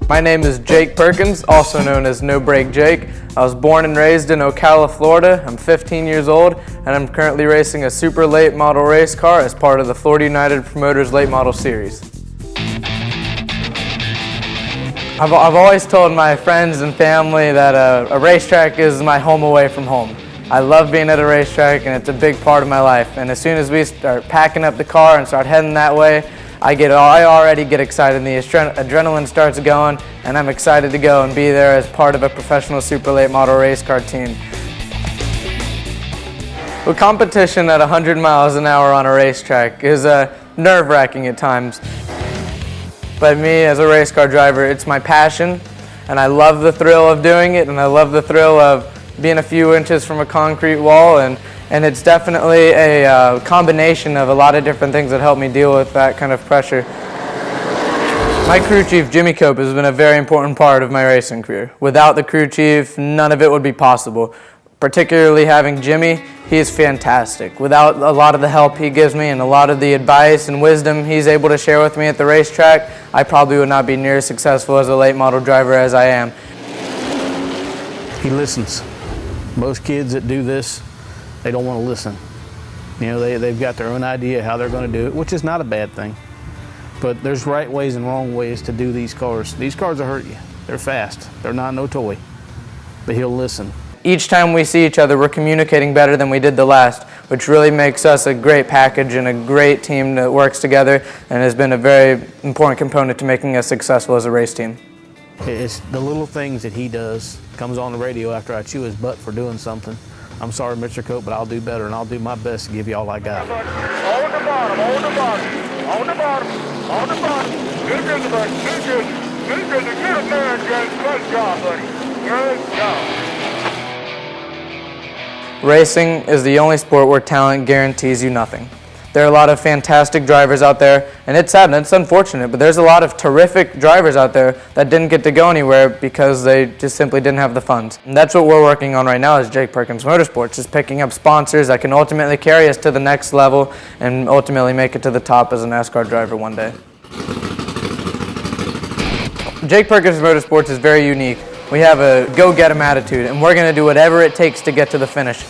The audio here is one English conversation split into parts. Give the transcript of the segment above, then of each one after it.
My name is Jake Perkins, also known as No Brake Jake. I was born and raised in Ocala, Florida. I'm 15 years old, and I'm currently racing a super late model race car as part of the Florida United Promoters Late Model Series. I've always told my friends and family that a racetrack is my home away from home. I love being at a racetrack, and it's a big part of my life. And as soon as we start packing up the car and start heading that way, I already get excited, and the adrenaline starts going, and I'm excited to go and be there as part of a professional super late model race car team. Well, competition at 100 miles an hour on a racetrack is nerve-wracking at times. But me, as a race car driver, it's my passion, and I love the thrill of doing it, and I love the thrill of being a few inches from a concrete wall, and it's definitely a combination of a lot of different things that help me deal with that kind of pressure. My crew chief, Jimmy Cope, has been a very important part of my racing career. Without the crew chief, none of it would be possible. Particularly having Jimmy, he's fantastic. Without a lot of the help he gives me and a lot of the advice and wisdom he's able to share with me at the racetrack, I probably would not be near as successful as a late model driver as I am. He listens. Most kids that do this, they don't want to listen. You know, they've got their own idea how they're going to do it, which is not a bad thing. But there's right ways and wrong ways to do these cars. These cars will hurt you. They're fast. They're not no toy. But he'll listen. Each time we see each other, we're communicating better than we did the last, which really makes us a great package and a great team that works together and has been a very important component to making us successful as a race team. It's the little things that he does. Comes on the radio after I chew his butt for doing something. I'm sorry, Mr. Cope, but I'll do better, and I'll do my best to give you all I got. Hold the bottom, hold the bottom, hold the bottom, hold the bottom. Good, buddy, good, good. Good, good, good man, James. Good job, buddy. Good job. Racing is the only sport where talent guarantees you nothing. There are a lot of fantastic drivers out there, and it's sad and it's unfortunate, but there's a lot of terrific drivers out there that didn't get to go anywhere because they just simply didn't have the funds. And that's what we're working on right now as Jake Perkins Motorsports, is picking up sponsors that can ultimately carry us to the next level and ultimately make it to the top as a NASCAR driver one day. Jake Perkins Motorsports is very unique. We have a go-get-'em attitude, and we're going to do whatever it takes to get to the finish.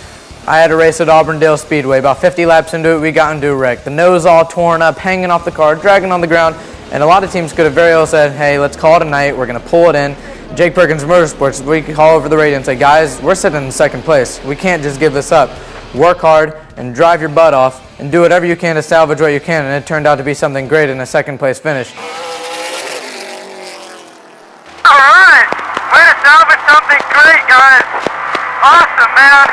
I had a race at Auburndale Speedway. About 50 laps into it, we got into a wreck. The nose all torn up, hanging off the car, dragging on the ground, and a lot of teams could have very well said, hey, let's call it a night, we're going to pull it in. Jake Perkins Motorsports, we could call over the radio and say, guys, we're sitting in second place. We can't just give this up. Work hard and drive your butt off and do whatever you can to salvage what you can, and it turned out to be something great in a second place finish. All right, way to salvage something great, guys. Awesome, man.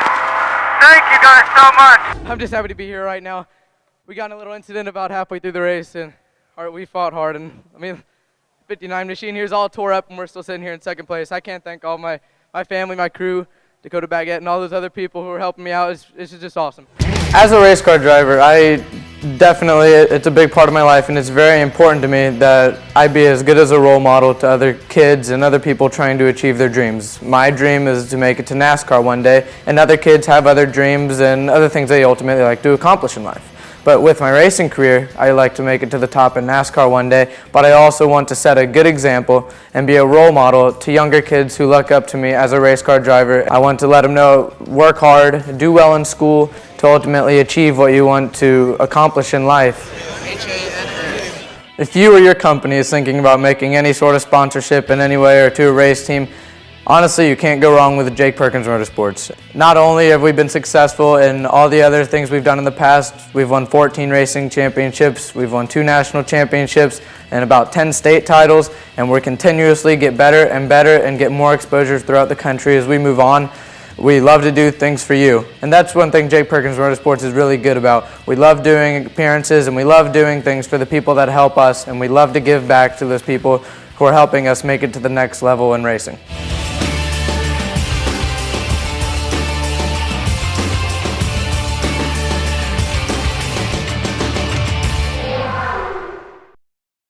Thank you guys so much. I'm just happy to be here right now. We got in a little incident about halfway through the race, and we fought hard. And I mean, 59 machine here is all tore up, and we're still sitting here in second place. I can't thank all my family, my crew, Dakota Baguette, and all those other people who are helping me out. It's just awesome. As a race car driver, it's a big part of my life, and it's very important to me that I be as good as a role model to other kids and other people trying to achieve their dreams. My dream is to make it to NASCAR one day, and other kids have other dreams and other things they ultimately like to accomplish in life. But with my racing career, I like to make it to the top in NASCAR one day, but I also want to set a good example and be a role model to younger kids who look up to me as a race car driver. I want to let them know, work hard, do well in school to ultimately achieve what you want to accomplish in life. If you or your company is thinking about making any sort of sponsorship in any way or to a race team, honestly, you can't go wrong with Jake Perkins Motorsports. Not only have we been successful in all the other things we've done in the past, we've won 14 racing championships, we've won 2 national championships, and about 10 state titles, and we're continuously get better and better and get more exposure throughout the country as we move on. We love to do things for you, and that's one thing Jake Perkins Motorsports is really good about. We love doing appearances, and we love doing things for the people that help us, and we love to give back to those people who are helping us make it to the next level in racing.